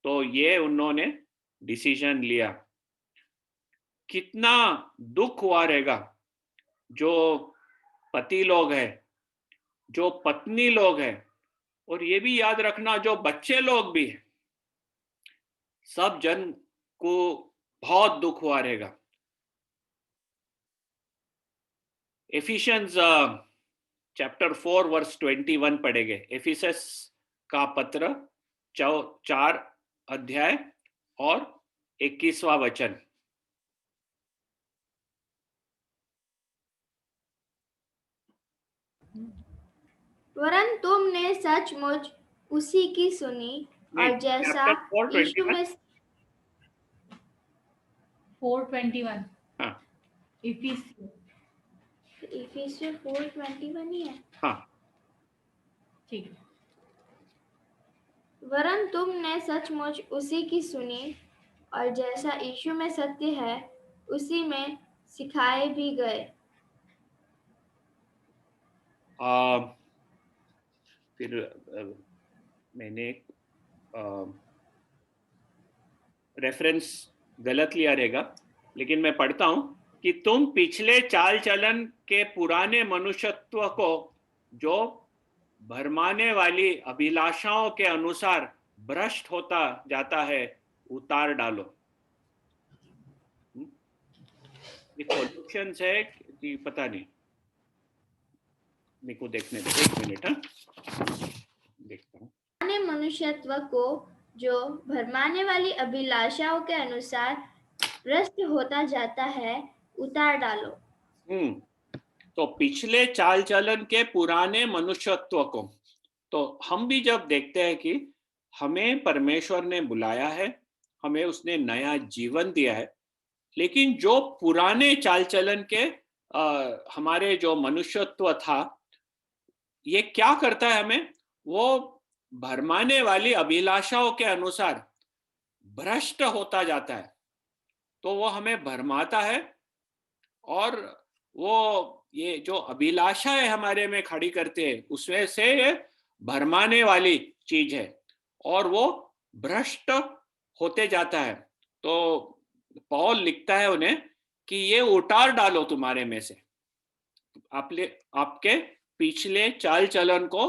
तो ये उन्होंने डिसीजन लिया। कितना दुख हुआ रहेगा जो पति लोग हैं, जो पत्नी लोग हैं, और ये भी याद रखना जो बच्चे लोग भी हैं, सब जन को बहुत दुख हुआ रहेगा। एफिशियंस चैप्टर 4 वर्स 21 पढ़ेंगे। एफिसस का पत्र 4 अध्याय और 21वां वचन। वरन तुमने सचमुच उसी की सुनी और जैसा यीशु में 4:21 हाँ, इफिसियंस 4:21 ही है। हाँ, ठीक है। वरन तुमने सचमुच उसी की सुनी और जैसा यीशु में सत्य है उसी में सिखाए भी गए। फिर मैंने रेफरेंस गलत लिया रहेगा, लेकिन मैं पढ़ता हूं कि तुम पिछले चाल चलन के पुराने मनुष्यत्व को जो भरमाने वाली अभिलाषाओं के अनुसार भ्रष्ट होता जाता है उतार डालो। ये कॉलोसियंस है कि पता नहीं, मेरे को देखने दो, एक मिनट। देखता हूँ। पुराने मनुष्यत्व को जो भरमाने वाली अभिलाषाओं के अनुसार भ्रष्ट होता जाता है उतार डालो। तो पिछले चाल चलन के पुराने मनुष्यत्व को, तो हम भी जब देखते हैं कि हमें परमेश्वर ने बुलाया है, हमें उसने नया जीवन दिया है, लेकिन जो पुराने चाल चलन के हमारे जो मनुष्यत्व था, ये क्या करता है? हमें वो भरमाने वाली अभिलाषाओं के अनुसार भ्रष्ट होता जाता है। तो वो हमें भरमाता है और वो ये जो अभिलाषाएं हमारे में खड़ी करते हैं उसमें से ये भरमाने वाली चीज है और वो भ्रष्ट होते जाता है। तो पौल लिखता है उन्हें कि ये उतार डालो तुम्हारे में से, आपके पिछले चाल चलन को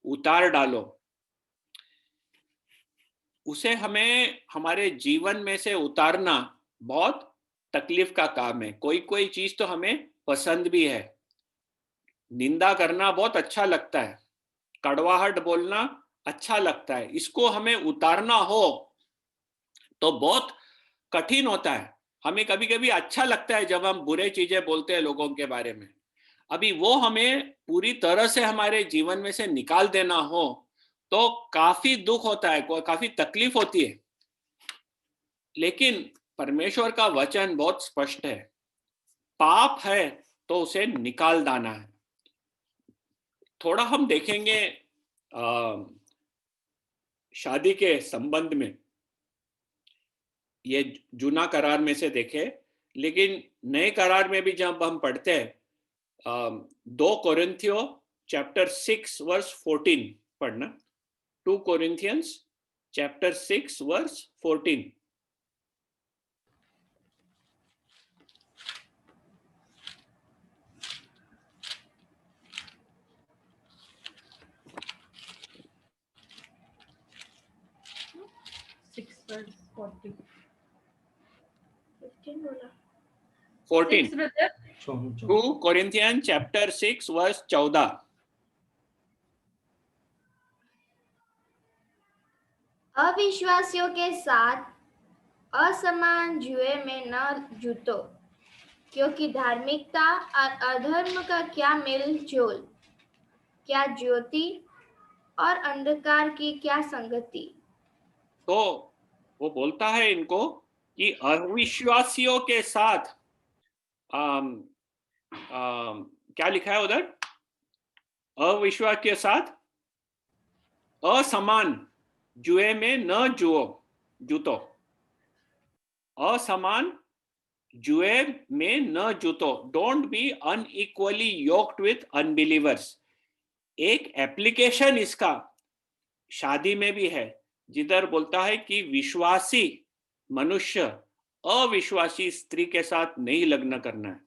उतार डालो। उसे हमें हमारे जीवन में से उतारना बहुत तकलीफ का काम है। कोई कोई चीज तो हमें पसंद भी है, निंदा करना बहुत अच्छा लगता है, कड़वाहट बोलना अच्छा लगता है, इसको हमें उतारना हो तो बहुत कठिन होता है। हमें कभी कभी अच्छा लगता है जब हम बुरे चीजें बोलते हैं लोगों के बारे में, अभी वो हमें पूरी तरह से हमारे जीवन में से निकाल देना हो तो काफी दुख होता है, काफी तकलीफ होती है। लेकिन परमेश्वर का वचन बहुत स्पष्ट है, पाप है तो उसे निकाल देना है। थोड़ा हम देखेंगे शादी के संबंध में, ये जूना करार में से देखे, लेकिन नए करार में भी जब हम पढ़ते हैं 2 कोरिन्थियो चैप्टर 6 वर्स 14 पढ़ना। 2 Corinthians chapter 6 verse 14। Six verse 40 14 six brother 2 Corinthian chapter 6 verse 14। अविश्वासियों के साथ असमान जुए में न जुटो, क्योंकि धार्मिकता और अधर्म का क्या मेल जोल, क्या ज्योति और अंधकार की क्या संगति। तो वो बोलता है इनको कि अविश्वासियों के साथ क्या लिखा है उधर, अविश्वास के साथ असमान जुए में न जुतो, असमान जुए में न जुतो, don't be unequally yoked with unbelievers. एक एप्लीकेशन इसका शादी में भी है, जिधर बोलता है कि विश्वासी मनुष्य अविश्वासी स्त्री के साथ नहीं लग्न करना है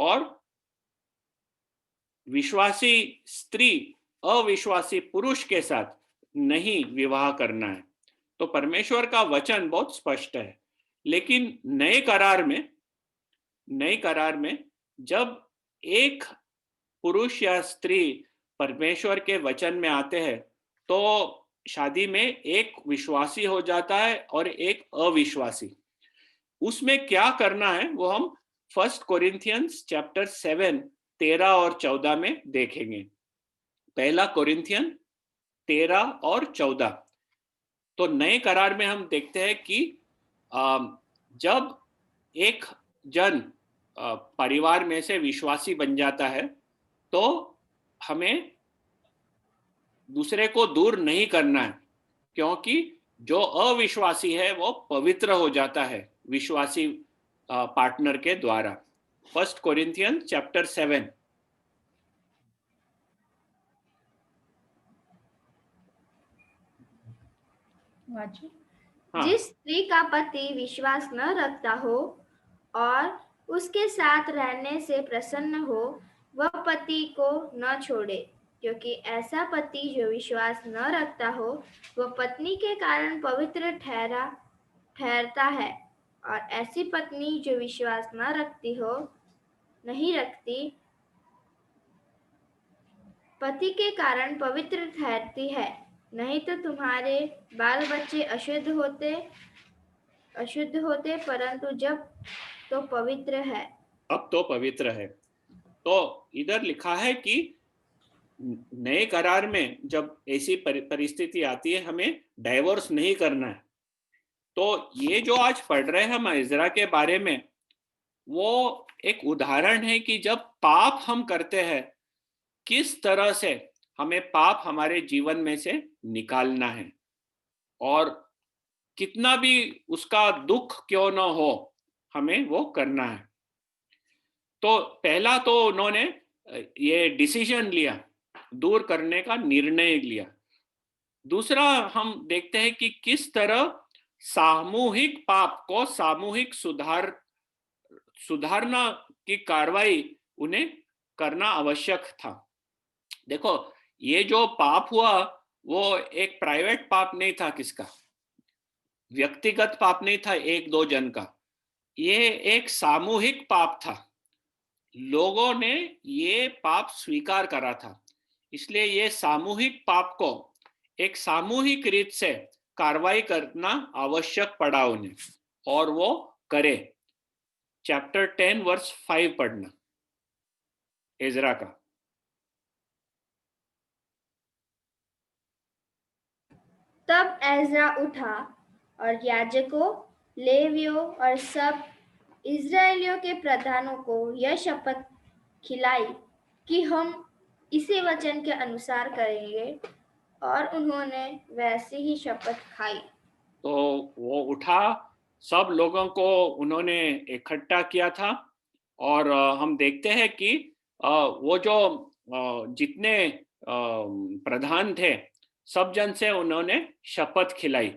और विश्वासी स्त्री अविश्वासी पुरुष के साथ नहीं विवाह करना है। तो परमेश्वर का वचन बहुत स्पष्ट है। लेकिन नए करार में जब एक पुरुष या स्त्री परमेश्वर के वचन में आते हैं तो शादी में एक विश्वासी हो जाता है और एक अविश्वासी। उसमें क्या करना है वो हम 1 कोरिन्थियंस चैप्टर 7 13 और 14 में देखेंगे। पहला कोरिन्थियन 13 और 14। तो नए करार में हम देखते हैं कि जब एक जन परिवार में से विश्वासी बन जाता है तो हमें दूसरे को दूर नहीं करना है, क्योंकि जो अविश्वासी है वो पवित्र हो जाता है विश्वासी पार्टनर के द्वारा। 1 कोरिन्थियन चैप्टर 7। हाँ। जिस स्त्री का पति विश्वास न रखता हो और उसके साथ रहने से प्रसन्न हो, वह पति को न छोड़े, क्योंकि ऐसा पति जो विश्वास न रखता हो वह पत्नी के कारण पवित्र ठहरता है, और ऐसी पत्नी जो विश्वास नहीं रखती पति के कारण पवित्र ठहरती है। नहीं तो तुम्हारे बाल बच्चे अशुद्ध होते, परंतु जब तो पवित्र है। अब तो पवित्र है। तो इधर लिखा है कि नए करार में जब ऐसी परिस्थिति आती है हमें डाइवोर्स नहीं करना है। तो ये जो आज पढ़ रहे हैं हम इज़रा के बारे में, वो एक उदाहरण है कि जब पाप हम करते हैं किस तरह से हमें पाप हमारे जीवन में से निकालना है, और कितना भी उसका दुख क्यों ना हो हमें वो करना है। तो पहला तो उन्होंने ये डिसीजन लिया, दूर करने का निर्णय लिया। दूसरा हम देखते हैं कि किस तरह सामूहिक पाप को सामूहिक सुधारना की कार्रवाई उन्हें करना आवश्यक था। देखो, ये जो पाप हुआ वो एक प्राइवेट पाप नहीं था, किसका व्यक्तिगत पाप नहीं था एक दो जन का, ये एक सामूहिक पाप था। लोगों ने ये पाप स्वीकार करा था, इसलिए ये सामूहिक पाप को एक सामूहिक रीत से कार्रवाई करना आवश्यक पड़ा उन्हें, और वो करे। चैप्टर 10 वर्स 5 पढ़ना एजरा का। तब एजरा उठा और याजकों, लेवियों और सब इजरायलियों के प्रधानों को यह शपथ खिलाई कि हम इसी वचन के अनुसार करेंगे, और उन्होंने वैसी ही शपथ खाई। तो वो उठा, सब लोगों को उन्होंने इकट्ठा किया था, और हम देखते हैं कि वो जो जितने प्रधान थे सब जन से उन्होंने शपथ खिलाई।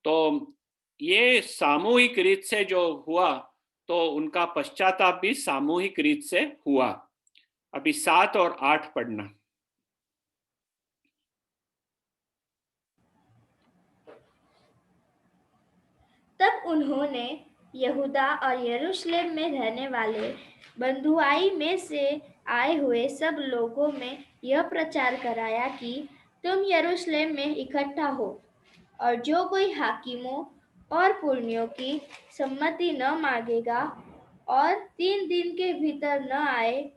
तो ये सामूहिक रीत से जो हुआ, तो उनका पश्चाताप भी सामूहिक रीत से हुआ। अभी 7 और 8 पढ़ना। तब उन्होंने यहूदा और यरूशलेम में रहने वाले बंधुआई में से आए हुए सब लोगों में यह प्रचार कराया कि तुम यरूशलेम में इकट्ठा हो, और जो कोई हाकिमों और पुरनियों की सम्मति न मांगेगा और 3 दिन के भीतर न आए,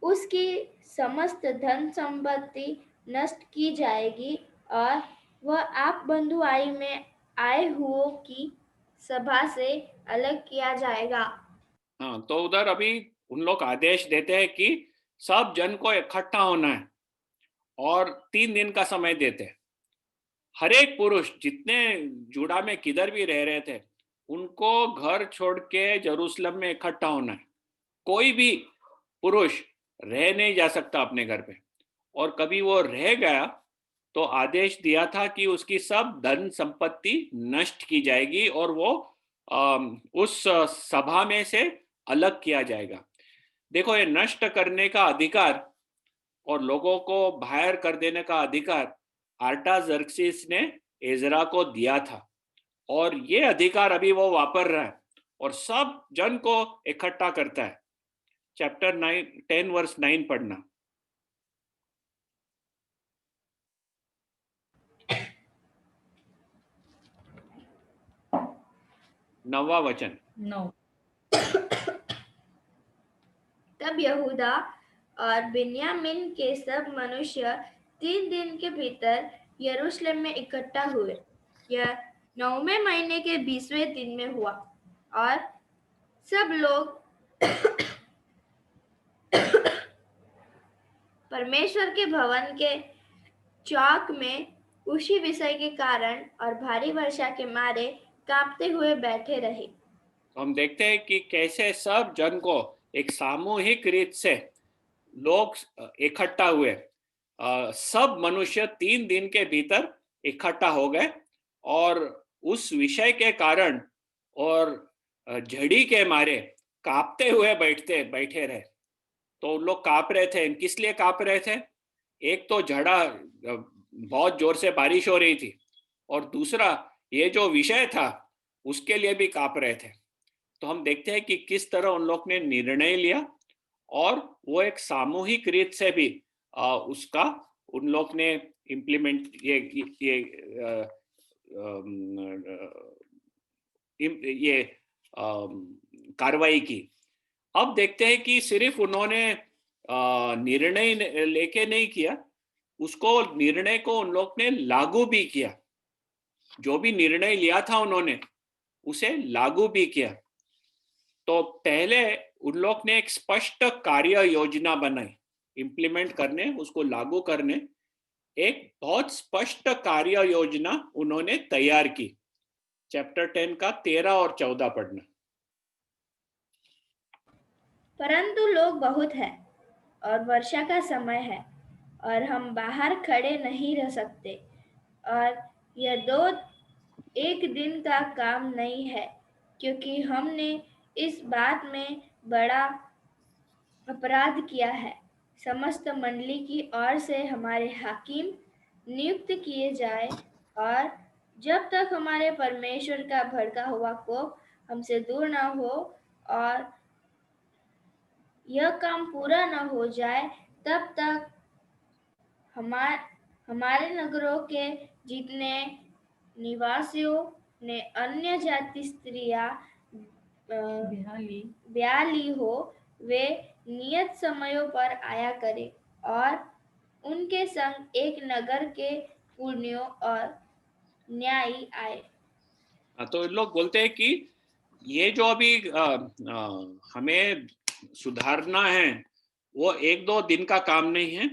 उसकी समस्त धन संपत्ति नष्ट की जाएगी, और वह आप बंधुआई में आए हुओं की सभा से अलग किया जाएगा। हाँ, तो उधर अभी उन लोग आदेश देते हैं कि सब जन को इकट्ठा होना है, और 3 दिन का समय देते हैं। हर एक पुरुष जितने जुड़ा में किधर भी रह रहे थे, उनको घर छोड़ के यरूशलेम में इकट्ठा होना है। कोई भी पुरुष रह नहीं जा सकता अपने घर पे, और कभी वो रह गया तो आदेश दिया था कि उसकी सब धन संपत्ति नष्ट की जाएगी, और वो उस सभा में से अलग किया जाएगा। देखो, ये नष्ट करने का अधिकार और लोगों को बाहर कर देने का अधिकार आर्टाजर्क्सिस ने एजरा को दिया था, और ये अधिकार अभी वो वापर रहा है और सब जन को इकट्ठा करता है। चैप्टर 10 वर्स 9 पढ़ना। नौवा वचन। 9। तब यहूदा और बिन्यामीन के सब मनुष्य 3 दिन के भीतर यरूशलेम में इकट्ठा हुए। यह 9वें महीने के 20वें दिन में हुआ, और सब लोग परमेश्वर के भवन के चौक में उसी विषय के कारण और भारी वर्षा के मारे कांपते हुए बैठे रहे। तो हम देखते हैं कि कैसे सब जन को एक सामूहिक रीत से लोग इकट्ठा हुए। सब मनुष्य 3 दिन के भीतर इकट्ठा हो गए, और उस विषय के कारण और झड़ी के मारे कांपते हुए बैठे रहे। तो लोग कांप रहे थे। किस लिए कांप रहे थे? एक तो झड़ा, बहुत जोर से बारिश हो रही थी, और दूसरा ये जो विषय था उसके लिए भी कांप रहे थे। तो हम देखते हैं कि किस तरह उन लोग ने निर्णय लिया, और वो एक सामूहिक रीत से भी उसका उन लोग ने इम्प्लीमेंट ये कार्रवाई की। अब देखते हैं कि सिर्फ उन्होंने निर्णय लेके नहीं किया, उसको निर्णय को उन लोग ने लागू भी किया। जो भी निर्णय लिया था उन्होंने उसे लागू भी किया। तो पहले उन लोग ने एक स्पष्ट कार्य योजना बनाई, इम्प्लीमेंट करने, उसको लागू करने एक बहुत स्पष्ट कार्य योजना उन्होंने तैयार की। चैप्टर 10 का 13 और 14 पढ़ना। परंतु लोग बहुत हैं और वर्षा का समय है और हम बाहर खड़े नहीं रह सकते, और यह एक दिन का काम नहीं है, क्योंकि हमने इस बात में बड़ा अपराध किया है। समस्त मंडली की ओर से हमारे हाकिम नियुक्त किए जाए, और जब तक हमारे परमेश्वर का भड़का हुआ कोप हमसे दूर न हो और यह काम पूरा न हो जाए, तब तक हमारे नगरों के जितने निवासियों ने अन्य जाति स्त्रियां ब्याह ली हो, वे नियत समयों पर आया करें और उनके संग एक नगर के पुण्यों और न्यायी आए। तो लोग बोलते हैं कि ये जो अभी हमें सुधारना है वो एक दो दिन का काम नहीं है।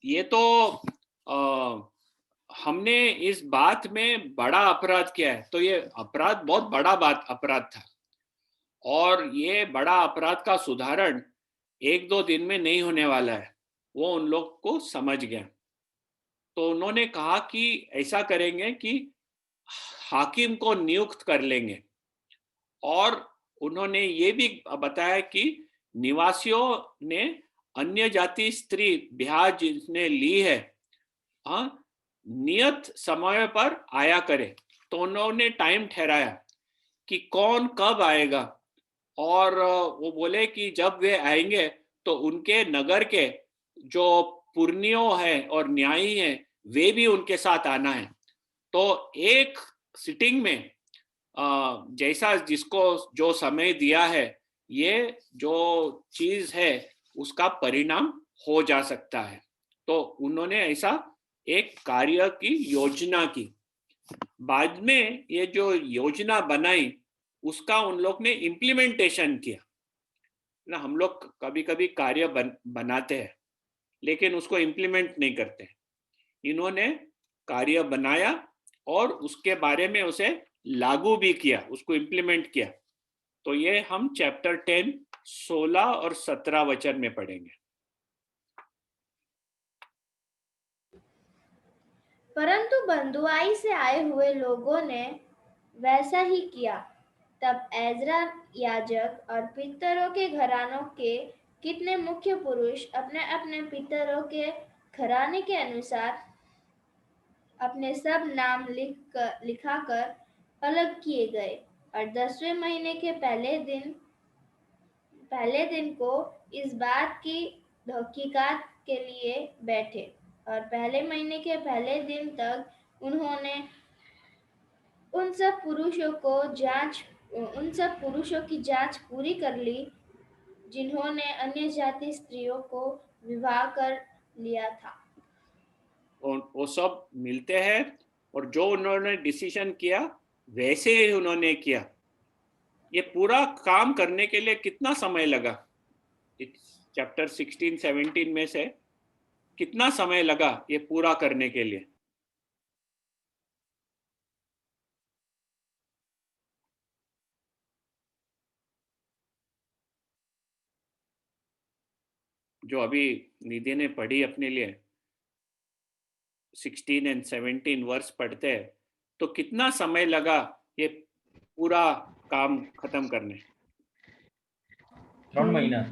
ये तो हमने इस बात में बड़ा अपराध किया है, तो ये अपराध बहुत बड़ा अपराध था, और ये बड़ा अपराध का सुधारण एक दो दिन में नहीं होने वाला है, वो उन लोग को समझ गया। तो उन्होंने कहा कि ऐसा करेंगे कि हाकिम को नियुक्त कर लेंगे, और उन्होंने ये भी बताया कि निवासियों ने अन्य जाति स्त्री ब्याह जिसने ली है, नियत समय पर आया करे। तो उन्होंने टाइम ठहराया कि कौन कब आएगा, और वो बोले कि जब वे आएंगे तो उनके नगर के जो पुर्नियों है और न्यायी है वे भी उनके साथ आना है। तो एक सिटिंग में जैसा जिसको जो समय दिया है, ये जो चीज है उसका परिणाम हो जा सकता है। तो उन्होंने ऐसा एक कार्य की योजना की। बाद में ये जो योजना बनाई उसका उन लोग ने इम्प्लीमेंटेशन किया ना। हम लोग कभी कभी कार्य बनाते हैं लेकिन उसको इम्प्लीमेंट नहीं करते। इन्होंने कार्य बनाया और उसके बारे में उसे लागू भी किया, उसको इम्प्लीमेंट किया। तो ये हम चैप्टर 10 16 और 17 वचन में पढ़ेंगे। परंतु बंधुआई से आए हुए लोगों ने वैसा ही किया। तब एजरा याजक और पितरों के घरानों के कितने मुख्य पुरुष अपने अपने पितरों के घराने के अनुसार अपने सब नाम लिखाकर अलग किए गए, और 10वें महीने के पहले दिन को इस बात की तहकीकात के लिए बैठे, और पहले महीने के पहले दिन तक उन्होंने उन सब पुरुषों की जांच पूरी कर ली जिन्होंने अन्य जाति स्त्रियों को विवाह कर लिया था। वो सब मिलते हैं, और जो उन्होंने डिसीजन किया वैसे ही उन्होंने किया। ये पूरा काम करने के लिए कितना समय लगा? चैप्टर 16-17 में से कितना समय लगा ये पूरा करने के लिए? जो अभी निधि ने पढ़ी अपने लिए 16 और 17 वर्ष पढ़ते हैं, तो कितना समय लगा ये पूरा काम खत्म करने? 3 महीना।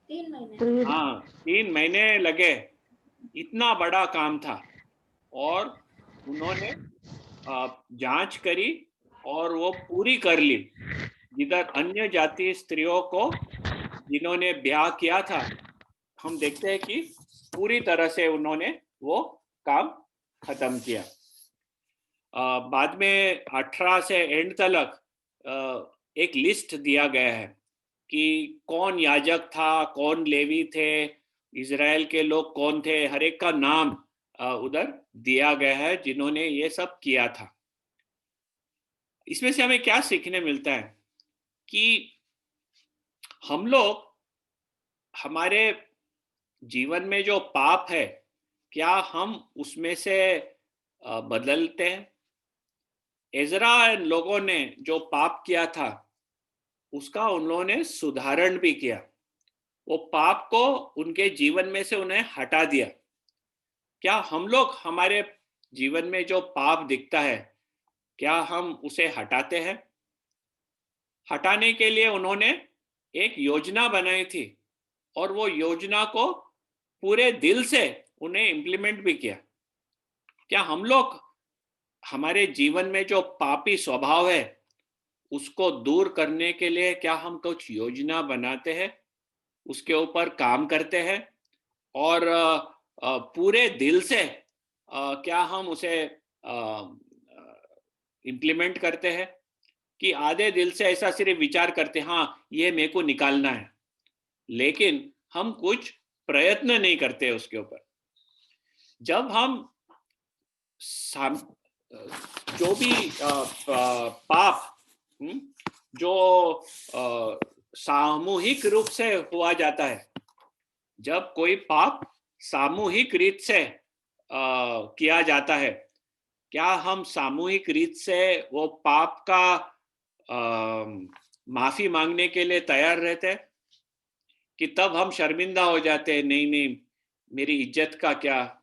3 महीने। हाँ, 3 महीने लगे। इतना बड़ा काम था, और उन्होंने जांच करी और वो पूरी कर ली। जिधर अन्य जाति स्त्रियों को जिन्होंने ब्याह किया था, हम देखते हैं कि पूरी तरह से उन्होंने वो काम खत्म किया। बाद में 18 से एंड तक एक लिस्ट दिया गया है कि कौन याजक था, कौन लेवी थे, इजराइल के लोग कौन थे, हर एक का नाम उधर दिया गया है जिन्होंने ये सब किया था। इसमें से हमें क्या सीखने मिलता है कि हम लोग हमारे जीवन में जो पाप है, क्या हम उसमें से बदलते हैं? एजरा लोगों ने जो पाप किया था उसका उन्होंने सुधारण भी किया, वो पाप को उनके जीवन में से उन्हें हटा दिया। क्या हम लोग हमारे जीवन में जो पाप दिखता है, क्या हम उसे हटाते हैं? हटाने के लिए उन्होंने एक योजना बनाई थी और वो योजना को पूरे दिल से उन्हें इम्प्लीमेंट भी किया। क्या हम लोग हमारे जीवन में जो पापी स्वभाव है उसको दूर करने के लिए क्या हम कुछ योजना बनाते हैं, उसके ऊपर काम करते हैं और पूरे दिल से क्या हम उसे इम्प्लीमेंट करते हैं, कि आधे दिल से ऐसा सिर्फ विचार करते हाँ ये मेरे को निकालना है, लेकिन हम कुछ प्रयत्न नहीं करते उसके ऊपर। जब हम जो भी पाप जो सामूहिक रूप से हुआ जाता है, जब कोई पाप सामूहिक रीत से किया जाता है, क्या हम सामूहिक रीत से वो पाप का माफी मांगने के लिए तैयार रहते हैं? कि तब हम शर्मिंदा हो जाते हैं, नहीं नहीं मेरी इज्जत का क्या,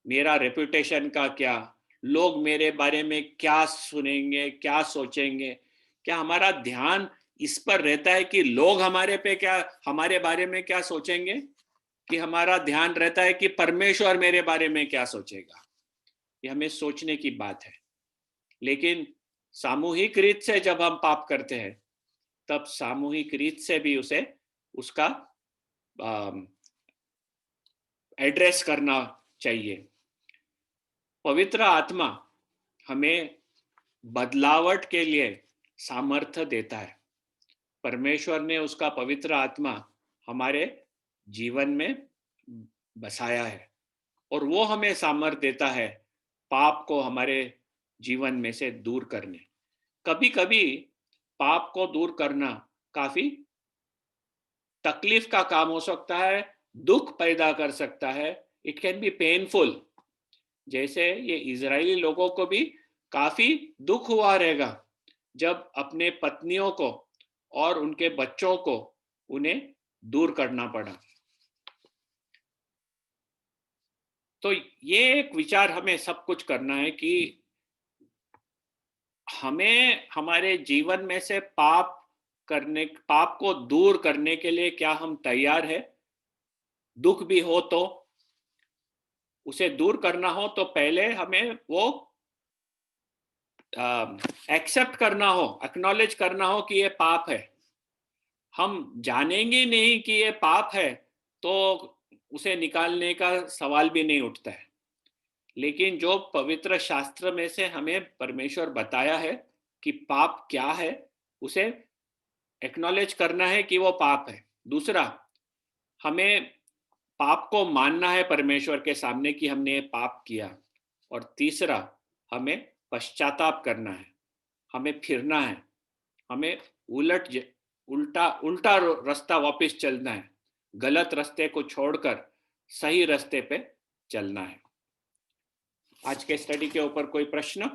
मेरा रेपुटेशन का क्या, लोग मेरे बारे में क्या सुनेंगे, क्या सोचेंगे? क्या हमारा ध्यान इस पर रहता है कि लोग हमारे बारे में क्या सोचेंगे, कि हमारा ध्यान रहता है कि परमेश्वर मेरे बारे में क्या सोचेगा? ये हमें सोचने की बात है। लेकिन सामूहिक रीत से जब हम पाप करते हैं, तब सामूहिक रीत से भी उसका एड्रेस करना चाहिए। पवित्र आत्मा हमें बदलावट के लिए सामर्थ्य देता है। परमेश्वर ने उसका पवित्र आत्मा हमारे जीवन में बसाया है और वो हमें सामर्थ्य देता है पाप को हमारे जीवन में से दूर करने। कभी कभी पाप को दूर करना काफी तकलीफ का काम हो सकता है, दुख पैदा कर सकता है, इट कैन बी पेनफुल। जैसे ये इजरायली लोगों को भी काफी दुख हुआ रहेगा जब अपने पत्नियों को और उनके बच्चों को उन्हें दूर करना पड़ा। तो ये एक विचार हमें सब कुछ करना है कि हमें हमारे जीवन में से पाप को दूर करने के लिए क्या हम तैयार है? दुख भी हो तो उसे दूर करना हो तो पहले हमें वो एक्सेप्ट करना हो, एक्नॉलेज करना हो कि ये पाप है। हम जानेंगे नहीं कि ये पाप है तो उसे निकालने का सवाल भी नहीं उठता है। लेकिन जो पवित्र शास्त्र में से हमें परमेश्वर बताया है कि पाप क्या है, उसे एक्नॉलेज करना है कि वो पाप है। दूसरा, हमें पाप को मानना है परमेश्वर के सामने कि हमने ये पाप किया। और तीसरा, हमें पश्चाताप करना है, हमें फिरना है, हमें उल्टा रास्ता वापस चलना है, गलत रास्ते को छोड़कर सही रास्ते पे चलना है। आज के स्टडी के ऊपर कोई प्रश्न?